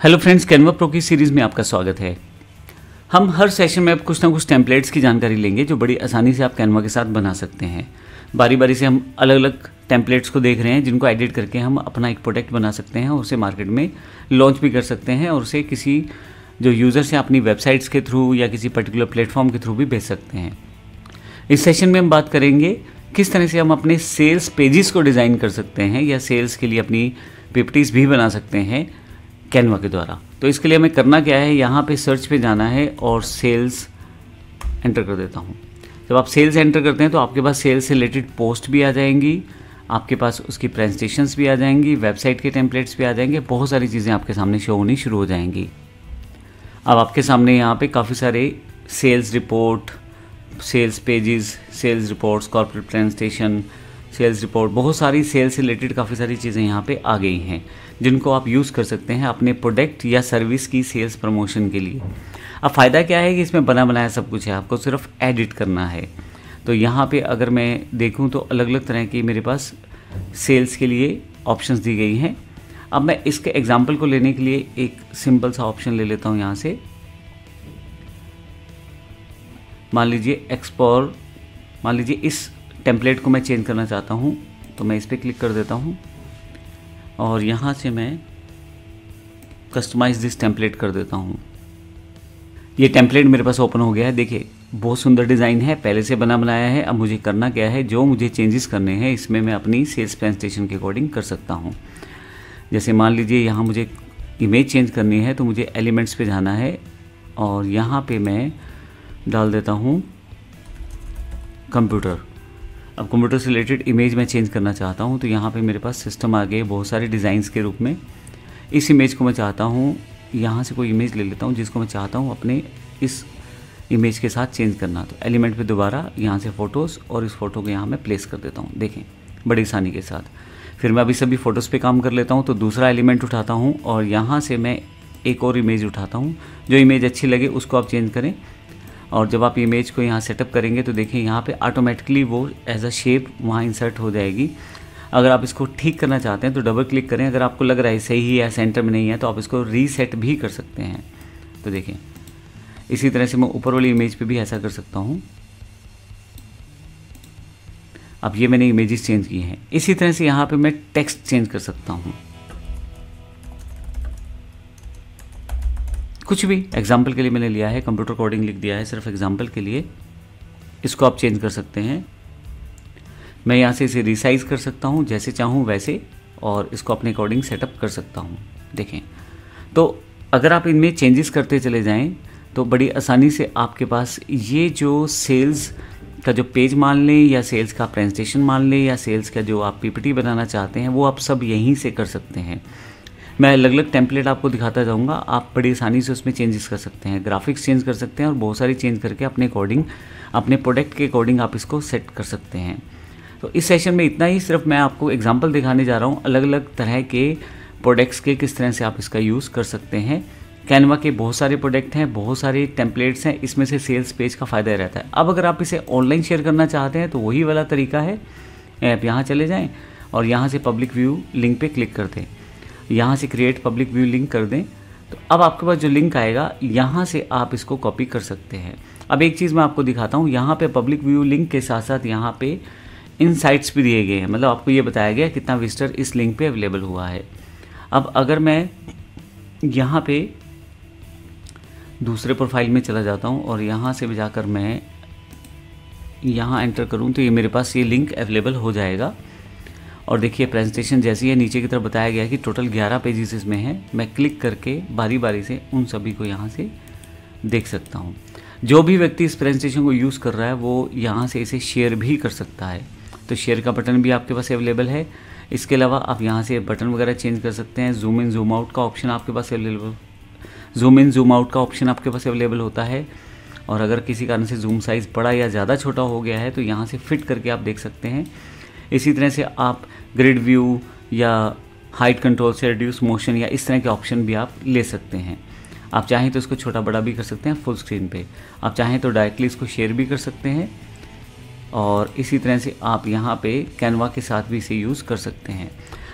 Hello friends, Canva pro की series में आपका स्वागत है। हम हर सेशन में अब कुछ ना कुछ टेम्पलेट्स की जानकारी लेंगे जो बड़ी आसानी से आप कैनवा के साथ बना सकते हैं। बारी बारी से हम अलग अलग टेम्पलेट्स को देख रहे हैं जिनको एडिट करके हम अपना एक प्रोडक्ट बना सकते हैं और उसे मार्केट में लॉन्च भी कर सकते हैं और उसे किसी जो यूज़र्स हैं अपनी वेबसाइट्स के थ्रू या किसी पर्टिकुलर प्लेटफॉर्म के थ्रू भी भेज सकते हैं। इस सेशन में हम बात करेंगे किस तरह से हम अपने सेल्स पेजेस को डिज़ाइन कर सकते हैं या सेल्स के लिए अपनी पीपीटीज भी बना सकते हैं कैनवा के द्वारा। तो इसके लिए हमें करना क्या है, यहाँ पे सर्च पे जाना है और सेल्स एंटर कर देता हूँ। जब आप सेल्स एंटर करते हैं तो आपके पास सेल्स से रिलेटेड पोस्ट भी आ जाएंगी, आपके पास उसकी प्रेजेंटेशंस भी आ जाएंगी, वेबसाइट के टेम्पलेट्स भी आ जाएंगे, बहुत सारी चीज़ें आपके सामने शो होनी शुरू हो जाएंगी। अब आपके सामने यहाँ पे काफ़ी सारे sales report, sales pages, sales reports, corporate presentation, sales report, बहुत सारी सेल्स से रिलेटेड काफ़ी सारी चीज़ें यहाँ पे आ गई हैं जिनको आप यूज़ कर सकते हैं अपने प्रोडक्ट या सर्विस की सेल्स प्रमोशन के लिए। अब फ़ायदा क्या है कि इसमें बना बनाया सब कुछ है, आपको सिर्फ एडिट करना है। तो यहाँ पे अगर मैं देखूँ तो अलग अलग तरह की मेरे पास सेल्स के लिए ऑप्शंस दी गई हैं। अब मैं इसके एग्जाम्पल को लेने के लिए एक सिंपल सा ऑप्शन ले लेता हूँ यहाँ से। मान लीजिए एक्सपोर्ट, मान लीजिए इस टेम्पलेट को मैं चेंज करना चाहता हूँ तो मैं इस पर क्लिक कर देता हूँ और यहाँ से मैं कस्टमाइज दिस टेम्पलेट कर देता हूँ। ये टेम्पलेट मेरे पास ओपन हो गया है। देखिए बहुत सुंदर डिज़ाइन है, पहले से बना बनाया है। अब मुझे करना क्या है, जो मुझे चेंजेस करने हैं इसमें मैं अपनी सेल्स प्रेजेंटेशन के अकॉर्डिंग कर सकता हूँ। जैसे मान लीजिए यहाँ मुझे इमेज चेंज करनी है तो मुझे एलिमेंट्स पे जाना है और यहाँ पे मैं डाल देता हूँ कंप्यूटर। अब कंप्यूटर से रिलेटेड इमेज मैं चेंज करना चाहता हूँ तो यहाँ पे मेरे पास सिस्टम आ गए बहुत सारे डिज़ाइंस के रूप में। इस इमेज को मैं चाहता हूँ, यहाँ से कोई इमेज ले लेता हूँ जिसको मैं चाहता हूँ अपने इस इमेज के साथ चेंज करना। तो एलिमेंट पे दोबारा यहाँ से फ़ोटोज़ और इस फ़ोटो को यहाँ मैं प्लेस कर देता हूँ। देखें बड़ी आसानी के साथ। फिर मैं अभी सभी फ़ोटोज़ पे काम कर लेता हूँ तो दूसरा एलिमेंट उठाता हूँ और यहाँ से मैं एक और इमेज उठाता हूँ। जो इमेज अच्छी लगे उसको आप चेंज करें और जब आप इमेज को यहाँ सेटअप करेंगे तो देखिए यहाँ पे ऑटोमेटिकली वो एज अ शेप वहाँ इंसर्ट हो जाएगी। अगर आप इसको ठीक करना चाहते हैं तो डबल क्लिक करें। अगर आपको लग रहा है सही है, सेंटर में नहीं है, तो आप इसको रीसेट भी कर सकते हैं। तो देखिए इसी तरह से मैं ऊपर वाली इमेज पे भी ऐसा कर सकता हूँ। अब ये मैंने इमेजेस चेंज की हैं। इसी तरह से यहाँ पे मैं टेक्स्ट चेंज कर सकता हूँ, कुछ भी। एग्जाम्पल के लिए मैंने लिया है, कंप्यूटर कोडिंग लिख दिया है सिर्फ एग्जाम्पल के लिए। इसको आप चेंज कर सकते हैं। मैं यहाँ से इसे रिसाइज कर सकता हूँ जैसे चाहूँ वैसे और इसको अपने अकॉर्डिंग सेटअप कर सकता हूँ। देखें तो अगर आप इनमें चेंजेस करते चले जाएं तो बड़ी आसानी से आपके पास ये जो सेल्स का जो पेज मान लें या सेल्स का प्रेजेंटेशन मान लें या सेल्स का जो आप पीपीटी बनाना चाहते हैं वो आप सब यहीं से कर सकते हैं। मैं अलग अलग टेम्पलेट आपको दिखाता जाऊंगा, आप बड़ी आसानी से उसमें चेंजेस कर सकते हैं, ग्राफिक्स चेंज कर सकते हैं और बहुत सारी चेंज करके अपने अकॉर्डिंग, अपने प्रोडक्ट के अकॉर्डिंग आप इसको सेट कर सकते हैं। तो इस सेशन में इतना ही, सिर्फ मैं आपको एग्जांपल दिखाने जा रहा हूँ अलग अलग तरह के प्रोडक्ट्स के, किस तरह से आप इसका यूज़ कर सकते हैं। कैनवा के बहुत सारे प्रोडक्ट हैं, बहुत सारे टेम्पलेट्स हैं, इसमें से सेल्स पेज का फ़ायदा रहता है। अब अगर आप इसे ऑनलाइन शेयर करना चाहते हैं तो वही वाला तरीका है, आप यहाँ चले जाएँ और यहाँ से पब्लिक व्यू लिंक पर क्लिक कर दें, यहाँ से क्रिएट पब्लिक व्यू लिंक कर दें। तो अब आपके पास जो लिंक आएगा यहाँ से आप इसको कॉपी कर सकते हैं। अब एक चीज़ मैं आपको दिखाता हूँ, यहाँ पे पब्लिक व्यू लिंक के साथ साथ यहाँ पे इनसाइट्स भी दिए गए हैं, मतलब आपको ये बताया गया कितना विजिटर इस लिंक पे अवेलेबल हुआ है। अब अगर मैं यहाँ पे दूसरे प्रोफाइल में चला जाता हूँ और यहाँ से भी जाकर मैं यहाँ एंटर करूँ तो ये मेरे पास ये लिंक अवेलेबल हो जाएगा। और देखिए प्रेजेंटेशन जैसी है, नीचे की तरफ बताया गया है कि टोटल 11 पेजेस इसमें हैं। मैं क्लिक करके बारी बारी से उन सभी को यहाँ से देख सकता हूँ। जो भी व्यक्ति इस प्रेजेंटेशन को यूज़ कर रहा है वो यहाँ से इसे शेयर भी कर सकता है। तो शेयर का बटन भी आपके पास अवेलेबल है। इसके अलावा आप यहाँ से बटन वगैरह चेंज कर सकते हैं। जूम इन जूम आउट का ऑप्शन आपके पास available, zoom in zoom out का ऑप्शन आपके पास अवेलेबल होता है। और अगर किसी कारण से जूम साइज़ बड़ा या ज़्यादा छोटा हो गया है तो यहाँ से फिट करके आप देख सकते हैं। इसी तरह से आप ग्रिड व्यू या हाइट कंट्रोल से रिड्यूस मोशन या इस तरह के ऑप्शन भी आप ले सकते हैं। आप चाहें तो इसको छोटा बड़ा भी कर सकते हैं फुल स्क्रीन पे, आप चाहें तो डायरेक्टली इसको शेयर भी कर सकते हैं। और इसी तरह से आप यहाँ पे कैनवा के साथ भी इसे यूज़ कर सकते हैं।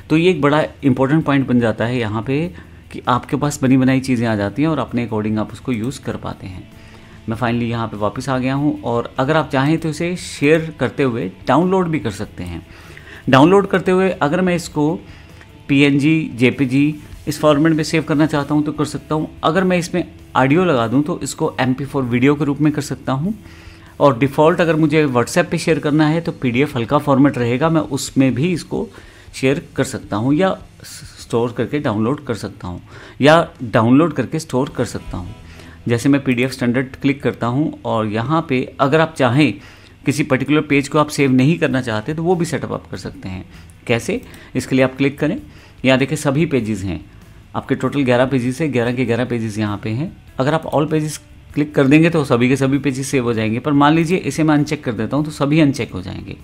तो ये एक बड़ा इंपॉर्टेंट पॉइंट बन जाता है यहाँ पे कि आपके पास बनी बनाई चीज़ें आ जाती हैं और अपने अकॉर्डिंग आप उसको यूज़ कर पाते हैं। मैं फाइनली यहाँ पे वापस आ गया हूँ और अगर आप चाहें तो इसे शेयर करते हुए डाउनलोड भी कर सकते हैं। डाउनलोड करते हुए अगर मैं इसको PNG, JPG इस फॉर्मेट में सेव करना चाहता हूँ तो कर सकता हूँ। अगर मैं इसमें ऑडियो लगा दूँ तो इसको MP4 वीडियो के रूप में कर सकता हूँ। और डिफ़ॉल्ट अगर मुझे व्हाट्सएप पे शेयर करना है तो PDF हल्का फॉर्मेट रहेगा, मैं उसमें भी इसको शेयर कर सकता हूँ या स्टोर करके डाउनलोड कर सकता हूँ या डाउनलोड करके स्टोर कर सकता हूँ। जैसे मैं PDF स्टैंडर्ड क्लिक करता हूँ और यहाँ पे अगर आप चाहें किसी पर्टिकुलर पेज को आप सेव नहीं करना चाहते तो वो भी सेटअप आप कर सकते हैं। कैसे? इसके लिए आप क्लिक करें, यहाँ देखिए सभी पेजेस हैं आपके, टोटल 11 पेजेस है, 11 के 11 पेजेस यहाँ पे हैं। अगर आप ऑल पेजेस क्लिक कर देंगे तो सभी के सभी पेजेस सेव हो जाएंगे, पर मान लीजिए इसे मैं अनचेक कर देता हूँ तो सभी अनचेक हो जाएंगे।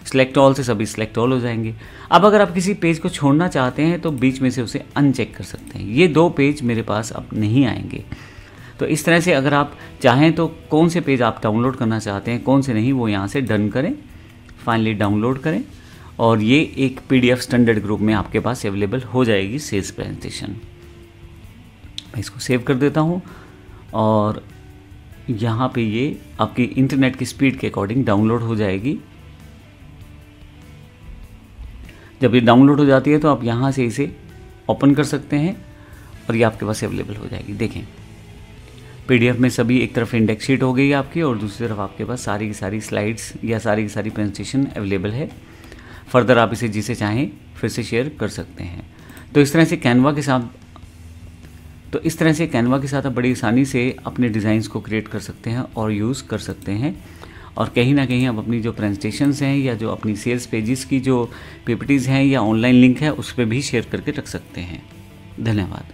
सिलेक्ट ऑल से सभी सिलेक्ट ऑल हो जाएंगे। अब अगर आप किसी पेज को छोड़ना चाहते हैं तो बीच में से उसे अनचेक कर सकते हैं। ये 2 पेज मेरे पास अब नहीं आएंगे। तो इस तरह से अगर आप चाहें तो कौन से पेज आप डाउनलोड करना चाहते हैं, कौन से नहीं, वो यहाँ से डन करें, फाइनली डाउनलोड करें और ये एक PDF स्टैंडर्ड ग्रुप में आपके पास अवेलेबल हो जाएगी सेल्स प्रेजेंटेशन। मैं इसको सेव कर देता हूँ और यहाँ पे ये आपकी इंटरनेट की स्पीड के अकॉर्डिंग डाउनलोड हो जाएगी। जब ये डाउनलोड हो जाती है तो आप यहाँ से इसे ओपन कर सकते हैं और ये आपके पास अवेलेबल हो जाएगी। देखें PDF में सभी एक तरफ इंडेक्स शीट हो गई आपकी और दूसरी तरफ आपके पास सारी की सारी स्लाइड्स या सारी की सारी प्रेजेंटेशन अवेलेबल है। फर्दर आप इसे जिसे चाहें फिर से शेयर कर सकते हैं। तो इस तरह से कैनवा के साथ आप बड़ी आसानी से अपने डिज़ाइंस को क्रिएट कर सकते हैं और यूज़ कर सकते हैं। और कहीं ना कहीं आप अपनी जो प्रेजेंटेशंस हैं या जो अपनी सेल्स पेजेस की जो PPTs हैं या ऑनलाइन लिंक है उस पर भी शेयर करके रख सकते हैं। धन्यवाद।